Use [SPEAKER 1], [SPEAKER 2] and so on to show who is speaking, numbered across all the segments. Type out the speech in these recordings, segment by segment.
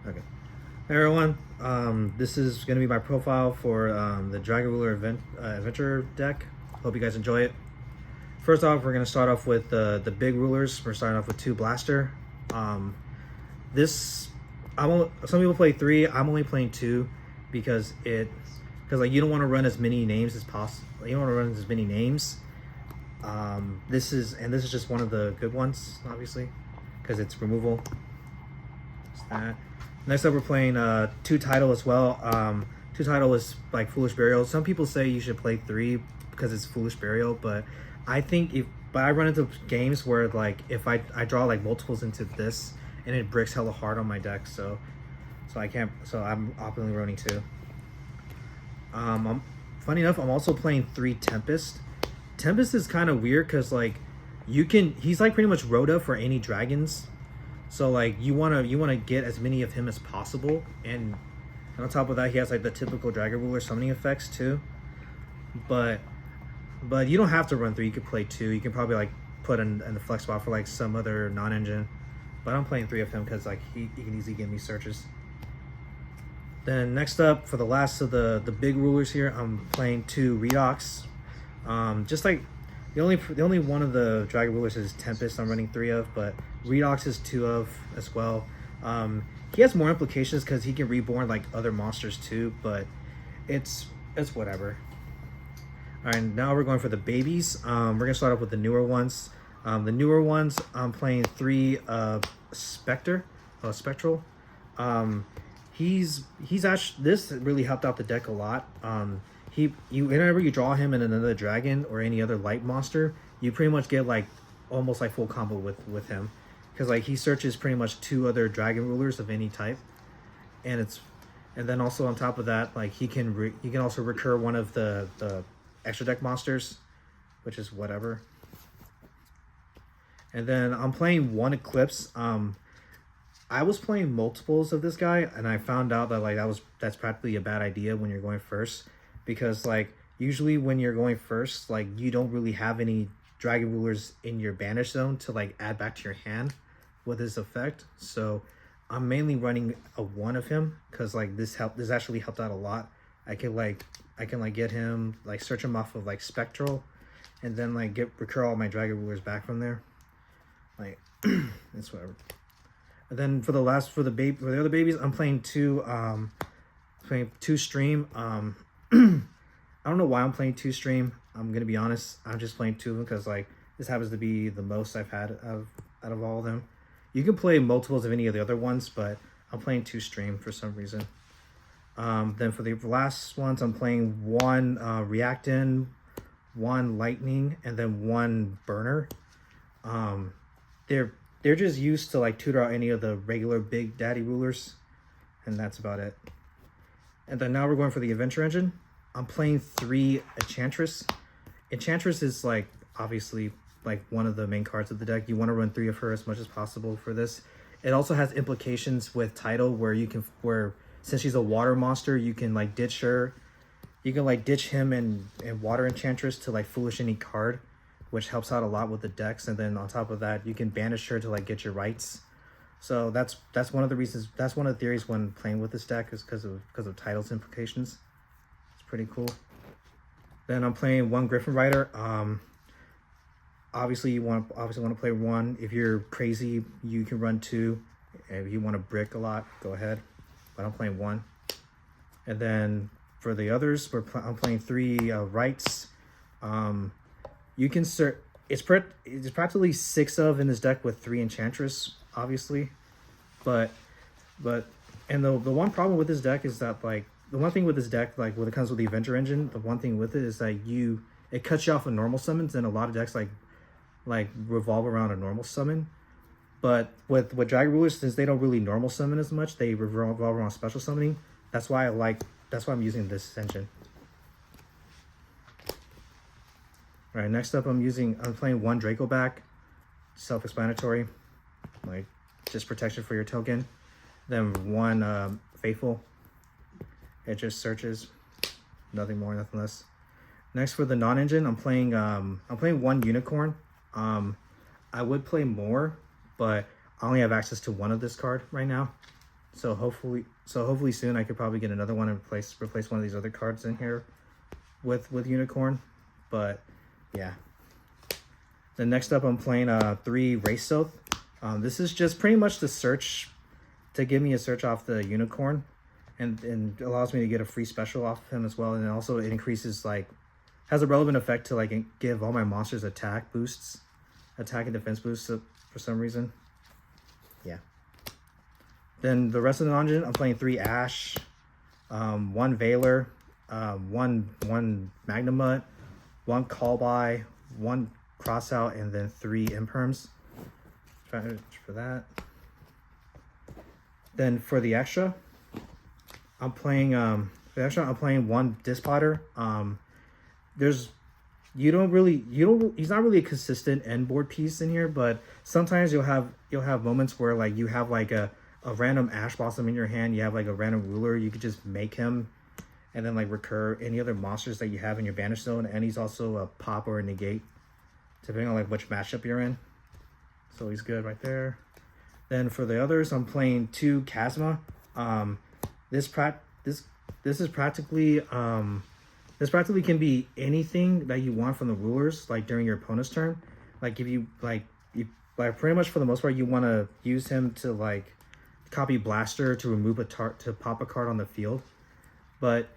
[SPEAKER 1] Okay. Hey everyone, this is going to be my profile for the Dragon Ruler Adventure deck. Hope you guys enjoy it. First off, we're going to start off with the big rulers. We're starting off with 2 Blaster. Um, this, some people play 3. I'm only playing 2 because like you don't want to run as many names as possible. You don't want to run as many names. This is just one of the good ones, obviously, because it's removal. It's that. Next up, we're playing 2 Tidal as well. 2 Tidal is like Foolish Burial. Some people say you should play 3 because it's Foolish Burial, but I think but I run into games where like if I draw like multiples into this and it bricks hella hard on my deck, so I can't. So I'm optimally running 2. Funny enough, I'm also playing 3 Tempest. Tempest is kind of weird because like he's like pretty much Rhoda for any dragons. So like you wanna get as many of him as possible, and on top of that, he has like the typical Dragon Ruler summoning effects too. But you don't have to run 3. You could play 2. You can probably like put in the flex spot for like some other non-engine. But I'm playing 3 of him because like he can easily give me searches. Then next up, for the last of the big rulers here, I'm playing 2 Redox. Just like the only one of the Dragon Rulers is Tempest. I'm running 3 of, but Redox is 2 of as well. He has more implications because he can reborn like other monsters too, but it's whatever. All right, now we're going for the babies. We're gonna start off with the newer ones. The newer ones, I'm playing 3 Spectral. He's actually, this really helped out the deck a lot. Whenever you draw him in another dragon or any other light monster, you pretty much get like almost like full combo with him, because like he searches pretty much 2 other dragon rulers of any type, and then also on top of that, like he can also recur one of the extra deck monsters, which is whatever. And then I'm playing 1 Eclipse. I was playing multiples of this guy, and I found out that like that's practically a bad idea when you're going first, because like usually when you're going first, like you don't really have any dragon rulers in your banish zone to like add back to your hand with his effect. So I'm mainly running a 1 of him because like this actually helped out a lot. I can get him, like search him off of like Spectral, and then like recur all my dragon rulers back from there. Like it's whatever. And then for the other babies, I'm playing 2 Stream. I don't know why I'm playing 2 Stream. I'm gonna be honest. I'm just playing 2 of them because like this happens to be the most I've had out of all of them. You can play multiples of any of the other ones, but I'm playing 2 Stream for some reason. Then for the last ones, I'm playing 1 Reactin, 1 Lightning, and then 1 Burner. They're just used to like tutor out any of the regular big daddy rulers, and that's about it. And then now we're going for the Adventure Engine. I'm playing 3 Enchantress. Enchantress is like obviously like one of the main cards of the deck. You want to run 3 of her as much as possible for this. It also has implications with Tidal where since she's a water monster, you can like ditch her. You can like ditch him and Water Enchantress to like foolish any card, which helps out a lot with the decks. And then on top of that, you can banish her to like get your rights. So that's one of the reasons. That's one of the theories when playing with this deck is because of Tidal's implications. It's pretty cool. Then I'm playing 1 Griffin Rider. Obviously you want to play 1. If you're crazy, you can run 2. If you want to brick a lot, go ahead. But I'm playing 1. And then for the others, I'm playing 3 Rights. You can it's practically 6 of in this deck with 3 Enchantress, obviously, but and the one problem with this deck is that like the one thing with this deck, like when it comes with the Adventure Engine, the one thing with it is that it cuts you off of normal summons, and a lot of decks like revolve around a normal summon. But with Dragon Rulers, since they don't really normal summon as much, they revolve around special summoning. That's why I'm using this engine. All right, next up I'm playing 1 Draco back. Self-explanatory, like just protection for your token. Then 1 Faithful. It just searches, nothing more, nothing less. Next for the non-engine, I'm playing 1 Unicorn. I would play more, but I only have access to 1 of this card right now. So hopefully soon I could probably get another one and replace one of these other cards in here with Unicorn. But yeah. Then next up I'm playing 3 Race Soth. This is just pretty much the search to give me a search off the Unicorn, and allows me to get a free special off him as well. And also it increases, like, has a relevant effect to like give all my monsters attack and defense boosts for some reason. Yeah. Then the rest of the dungeon, I'm playing 3 Ash, 1 Veiler, 1 Magnemite, 1 Callby, 1 Crossout, and then 3 Imperms. Try for that. Then for the extra, I'm playing 1 Dispotter. He's not really a consistent end board piece in here, but sometimes you'll have moments where like you have like a random Ash Blossom in your hand, you have like a random ruler, you could just make him and then like recur any other monsters that you have in your banish zone, and he's also a pop or a negate depending on like which matchup you're in. So he's good right there. Then for the others, I'm playing 2 Chasma. This practically can be anything that you want from the rulers, like during your opponent's turn. Like if you pretty much for the most part you want to use him to like copy Blaster to remove to pop a card on the field, but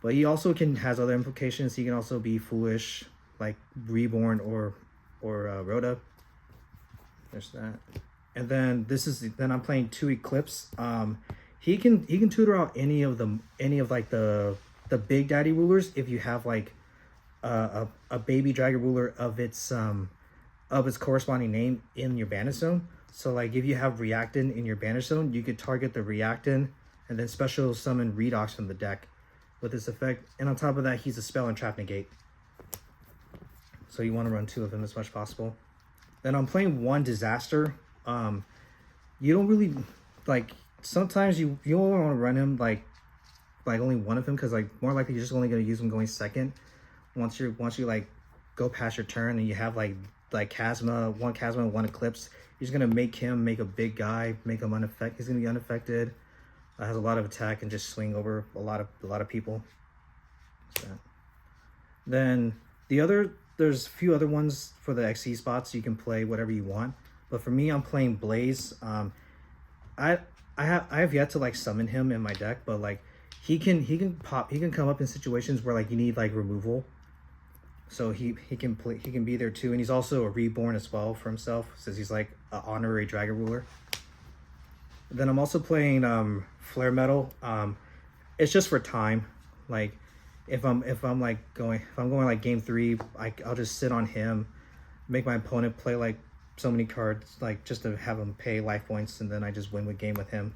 [SPEAKER 1] he also has other implications. He can also be Foolish, like Reborn or Rhoda. There's that. And then I'm playing 2 Eclipse. He can tutor out any of like the big daddy rulers if you have like a baby dragon ruler of its corresponding name in your banish zone. So like if you have Reactin in your banish zone, you could target the Reactin and then special summon Redox from the deck with this effect. And on top of that, he's a spell and trap negate. So you want to run 2 of them as much as possible. Then I'm playing 1 Disaster. You don't really like, sometimes you only want to run him like only 1 of him, because like more likely you're just only going to use him going second once you like go past your turn, and you have like Chasma, 1 Chasma, 1 Eclipse. You're just going to make a big guy, make him unaffected. He's going to be unaffected, has a lot of attack, and just swing over a lot of people. So, then there's a few other ones for the XC spots. You can play whatever you want, but for me, I'm playing Blaze. I have yet to like summon him in my deck, but like he can come up in situations where like you need like removal, so he can be there too. And he's also a Reborn as well for himself, since he's like an honorary dragon ruler. Then I'm also playing Flare Metal. It's just for time. Like if I'm going like game 3, I'll just sit on him, make my opponent play like so many cards, like just to have him pay life points, and then I just win the game with him.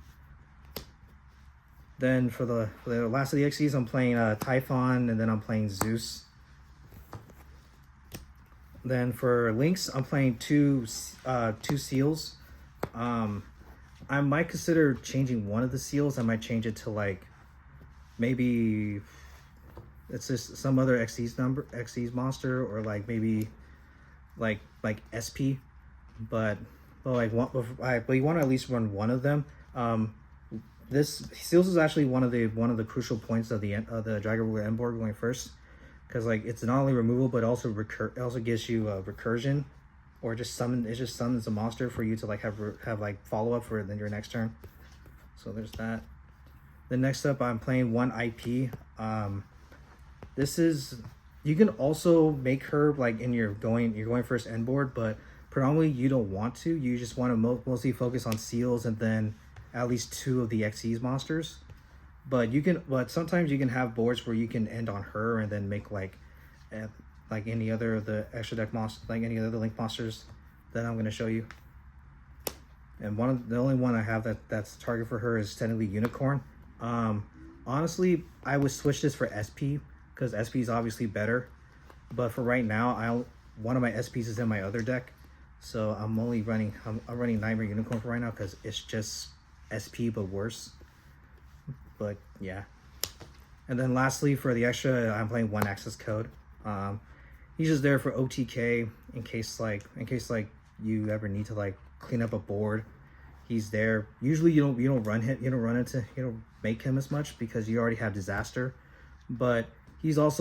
[SPEAKER 1] Then for the last of the XCs, I'm playing Typhon, and then I'm playing Zeus. Then for links, I'm playing 2 Seals. I might consider changing one of the Seals. I might change it to like maybe it's just some other XC's monster, or like maybe like SP. But you want to at least run 1 of them. This Seals is actually one of the crucial points of the Dragon Ruler end board going first, because like it's not only removal but also it also gives you recursion, or just summons a monster for you to like have like follow up for then your next turn. So there's that. Then next up, I'm playing 1 IP. This is, you can also make her like in your going first end board, but predominantly you don't want to. You just want to mostly focus on Seals and then at least 2 of the XC's monsters. But sometimes you can have boards where you can end on her and then make like any other of the extra deck monsters, like any other link monsters that I'm going to show you. And the only one I have that's target for her is technically Unicorn. Honestly, I would switch this for SP, because SP is obviously better. But for right now, one of my SPs is in my other deck, so I'm running Nightmare Unicorn for right now, because it's just SP but worse. But yeah. And then lastly, for the extra, I'm playing 1 Access Code. He's just there for OTK in case you ever need to like clean up a board. He's there. Usually you don't run him, you don't make him as much because you already have Disaster, but he's also